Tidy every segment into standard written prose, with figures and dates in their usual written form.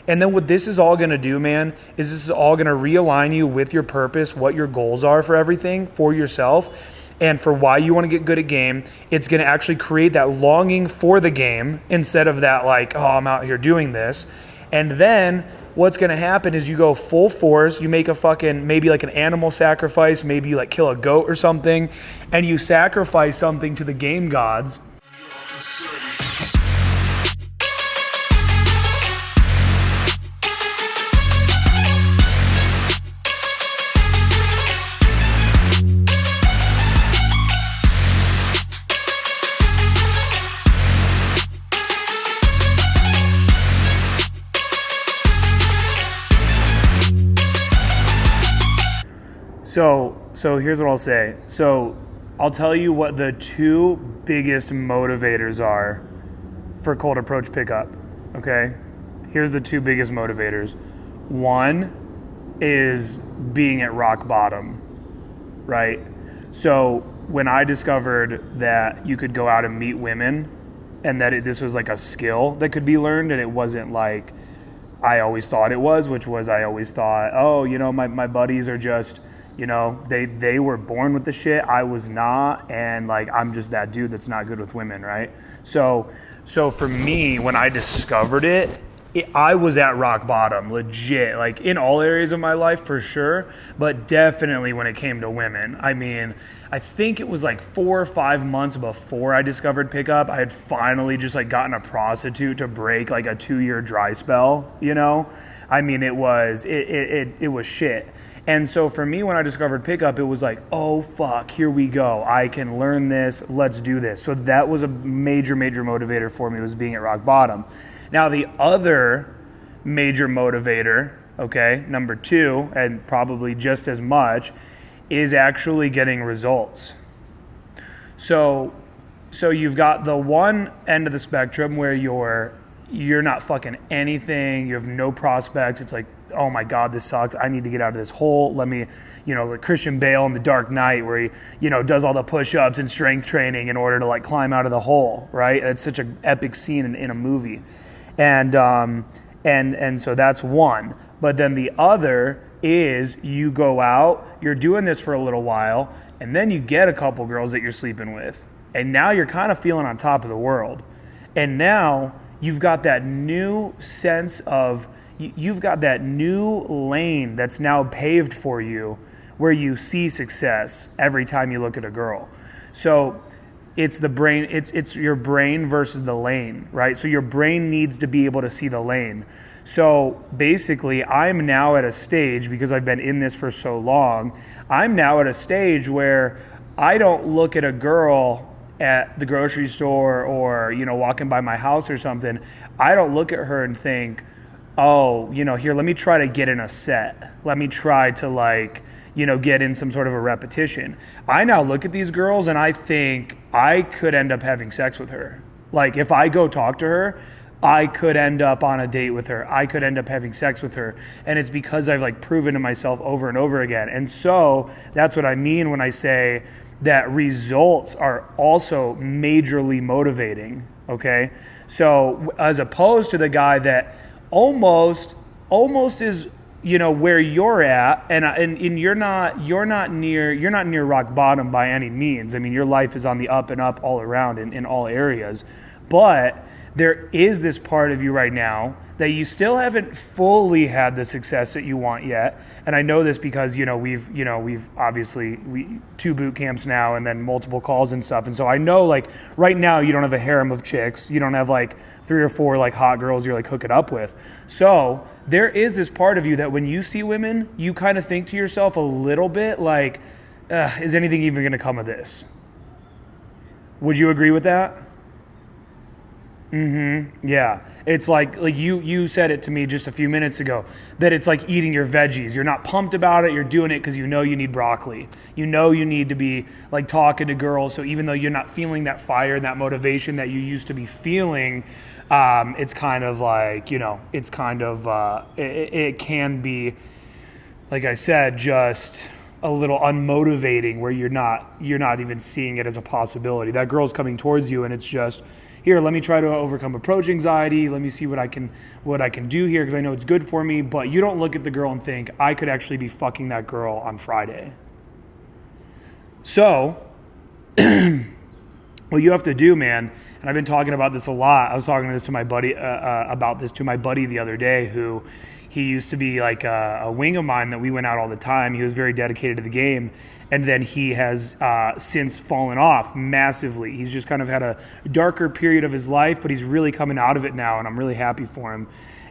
And then what this is all going to do, man, is this is all going to realign you with your purpose, what your goals are for everything, for yourself, and for why you want to get good at game. It's going to actually create that longing for the game instead of that like, oh, I'm out here doing this. And then what's going to happen is you go full force, you make a fucking, maybe like an animal sacrifice, maybe you like kill a goat or something, and you sacrifice something to the game gods. So here's what I'll say. So I'll tell you what the two biggest motivators are for cold approach pickup, okay? Here's the two biggest motivators. One is being at rock bottom, right? So when I discovered that you could go out and meet women and that this was like a skill that could be learned and it wasn't like I always thought it was, which was I always thought, oh, you know, my buddies are just, you know, they were born with the shit. I was not, and like I'm just that dude that's not good with women, right? So for me, when I discovered it, I was at rock bottom, legit, like in all areas of my life for sure, but definitely when it came to women. I mean, I think it was like 4 or 5 months before I discovered pickup, I had finally just like gotten a prostitute to break like a 2-year dry spell, you know? I mean, it was shit. And so for me, when I discovered pickup, it was like, oh, fuck, here we go. I can learn this. Let's do this. So that was a major, major motivator for me, was being at rock bottom. Now, the other major motivator, okay, number 2, and probably just as much, is actually getting results. So you've got the one end of the spectrum where you're not fucking anything. You have no prospects. It's like, oh my God, this sucks. I need to get out of this hole. Let me, you know, like Christian Bale in The Dark Knight, where he, you know, does all the push-ups and strength training in order to like climb out of the hole, right? It's such an epic scene in a movie. And so that's one. But then the other is you go out, you're doing this for a little while, and then you get a couple girls that you're sleeping with. And now you're kind of feeling on top of the world. And now you've got that new sense of, you've got that new lane that's now paved for you where you see success every time you look at a girl. So it's the brain, it's your brain versus the lane, right? So your brain needs to be able to see the lane. So basically, I'm now at a stage, because I've been in this for so long, I'm now at a stage where I don't look at a girl at the grocery store or, you know, walking by my house or something. I don't look at her and think, oh, you know, here, let me try to get in a set. Let me try to like, you know, get in some sort of a repetition. I now look at these girls and I think I could end up having sex with her. Like if I go talk to her, I could end up on a date with her. I could end up having sex with her. And it's because I've like proven to myself over and over again. And so that's what I mean when I say that results are also majorly motivating, okay? So as opposed to the guy that almost is, you know, where you're at, and you're not near rock bottom by any means. I mean, your life is on the up and up all around in all areas, but there is this part of you right now that you still haven't fully had the success that you want yet. And I know this because, we've obviously 2 boot camps now and then multiple calls and stuff. And so I know like right now you don't have a harem of chicks. You don't have like 3 or 4 like hot girls you're like hooking up with. So there is this part of you that when you see women, you kind of think to yourself a little bit like, is anything even going to come of this? Would you agree with that? Yeah. It's like you said it to me just a few minutes ago, that it's like eating your veggies. You're not pumped about it. You're doing it because you know you need broccoli. You know you need to be like talking to girls. So even though you're not feeling that fire and that motivation that you used to be feeling, it's kind of like, you know, it's kind of, it can be, like I said, just a little unmotivating where you're not even seeing it as a possibility. That girl's coming towards you and it's just, here, let me try to overcome approach anxiety. Let me see what I can do here because I know it's good for me. But you don't look at the girl and think, I could actually be fucking that girl on Friday. So what you have to do, man, and I've been talking about this a lot. I was talking to my buddy about this to my buddy the other day, who he used to be like a wing of mine that we went out all the time. He was very dedicated to the game. And then he has since fallen off massively. He's just kind of had a darker period of his life, but he's really coming out of it now, and I'm really happy for him.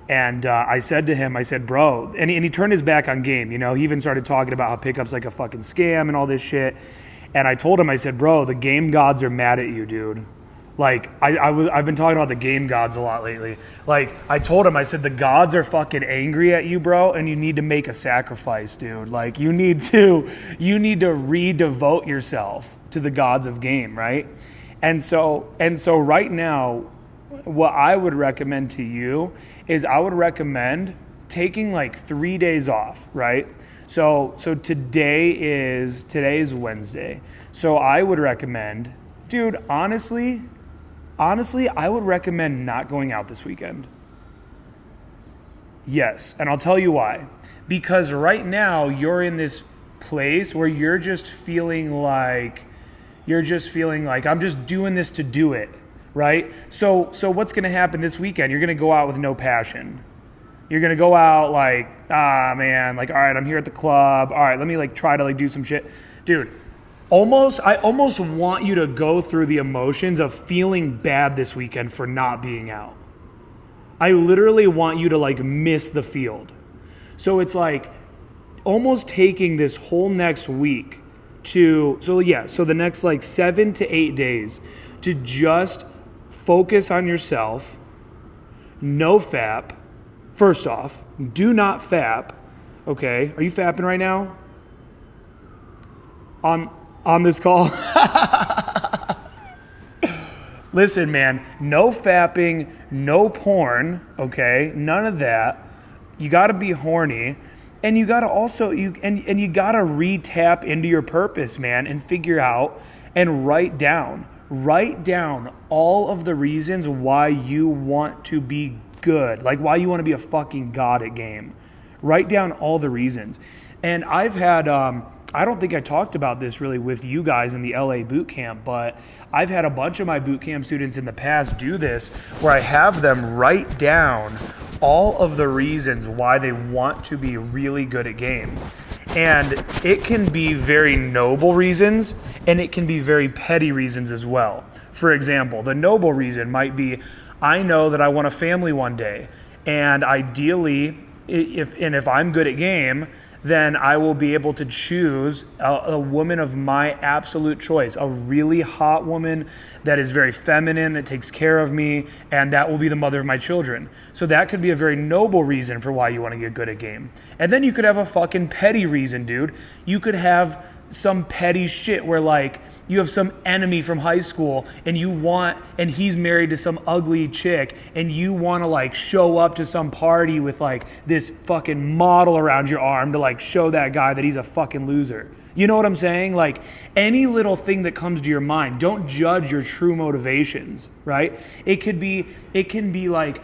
And I said to him, I said, bro, and he turned his back on game. You know, he even started talking about how pickup's like a fucking scam and all this shit. And I told him, I said, bro, the game gods are mad at you, dude. Like, I've been talking about the game gods a lot lately. Like, I told him, I said, the gods are fucking angry at you, bro, and you need to make a sacrifice, dude. Like, you need to re-devote yourself to the gods of game, right? And so right now, what I would recommend to you is I would recommend taking like 3 days off, right? So today is Wednesday. So I would recommend, dude, honestly, I would recommend not going out this weekend. Yes, and I'll tell you why. Because right now you're in this place where you're just feeling like I'm just doing this to do it, right? So what's going to happen this weekend? You're going to go out with no passion. You're going to go out like, man, like, all right, I'm here at the club. All right, let me like try to like do some shit. Dude, I almost want you to go through the emotions of feeling bad this weekend for not being out. I literally want you to like miss the field. So it's like almost taking this whole next week so the next like 7 to 8 days to just focus on yourself. No FAP. First off, do not FAP. Okay, are you fapping right now? On this call? Listen, man, no fapping, no porn, okay? None of that. You got to be horny, and you got to also you got to re-tap into your purpose, man, and figure out and write down all of the reasons why you want to be good, like why you want to be a fucking god at game. Write down all the reasons. And I've had I don't think I talked about this really with you guys in the LA boot camp, but I've had a bunch of my boot camp students in the past do this, where I have them write down all of the reasons why they want to be really good at game. And it can be very noble reasons, and it can be very petty reasons as well. For example, the noble reason might be, I know that I want a family one day, and ideally, if I'm good at game, then I will be able to choose a woman of my absolute choice, a really hot woman that is very feminine, that takes care of me, and that will be the mother of my children. So that could be a very noble reason for why you want to get good at game. And then you could have a fucking petty reason, dude. You could have some petty shit where like, you have some enemy from high school and he's married to some ugly chick, and you want to like show up to some party with like this fucking model around your arm to like show that guy that he's a fucking loser. You know what I'm saying? Like any little thing that comes to your mind, don't judge your true motivations, right? It can be like,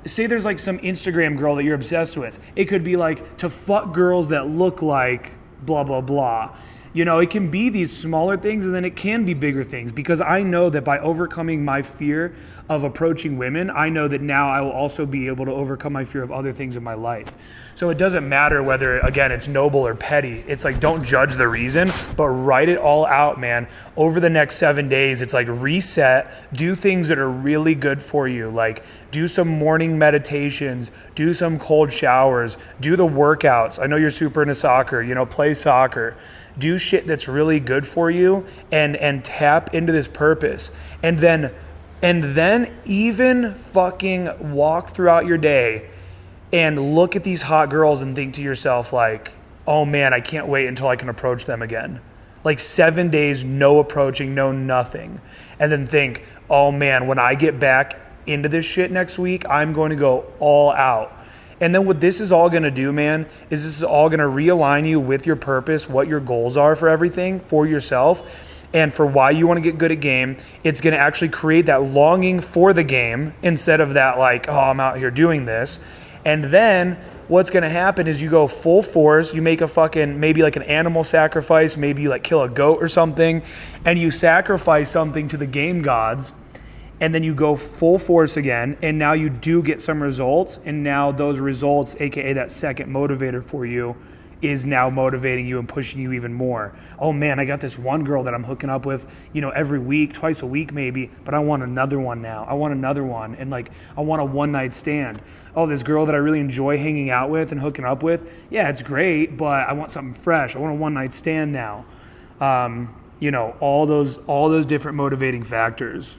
say there's like some Instagram girl that you're obsessed with. It could be like to fuck girls that look like blah, blah, blah. You know, it can be these smaller things, and then it can be bigger things, because I know that by overcoming my fear of approaching women, I know that now I will also be able to overcome my fear of other things in my life. So it doesn't matter whether, again, it's noble or petty. It's like, don't judge the reason, but write it all out, man. Over the next 7 days, it's like reset, do things that are really good for you. Like do some morning meditations, do some cold showers, do the workouts. I know you're super into soccer, play soccer. Do shit that's really good for you and tap into this purpose. And then even fucking walk throughout your day and look at these hot girls and think to yourself like, oh man, I can't wait until I can approach them again. Like 7 days, no approaching, no nothing. And then think, oh man, when I get back into this shit next week, I'm going to go all out. And then what this is all going to do, man, is this is all going to realign you with your purpose, what your goals are for everything, for yourself. and for why you want to get good at game. It's going to actually create that longing for the game instead of that like, oh, I'm out here doing this. And then what's going to happen is you go full force, you make a fucking, maybe like an animal sacrifice, maybe you like kill a goat or something, and you sacrifice something to the game gods, and then you go full force again, and now you do get some results, and now those results, aka that second motivator for you, is now motivating you and pushing you even more. Oh man, I got this one girl that I'm hooking up with, every week, twice a week maybe, but I want another one now. I want another one, and like I want a one night stand. Oh, this girl that I really enjoy hanging out with and hooking up with, yeah, it's great, but I want something fresh. I want a one night stand now. All those different motivating factors.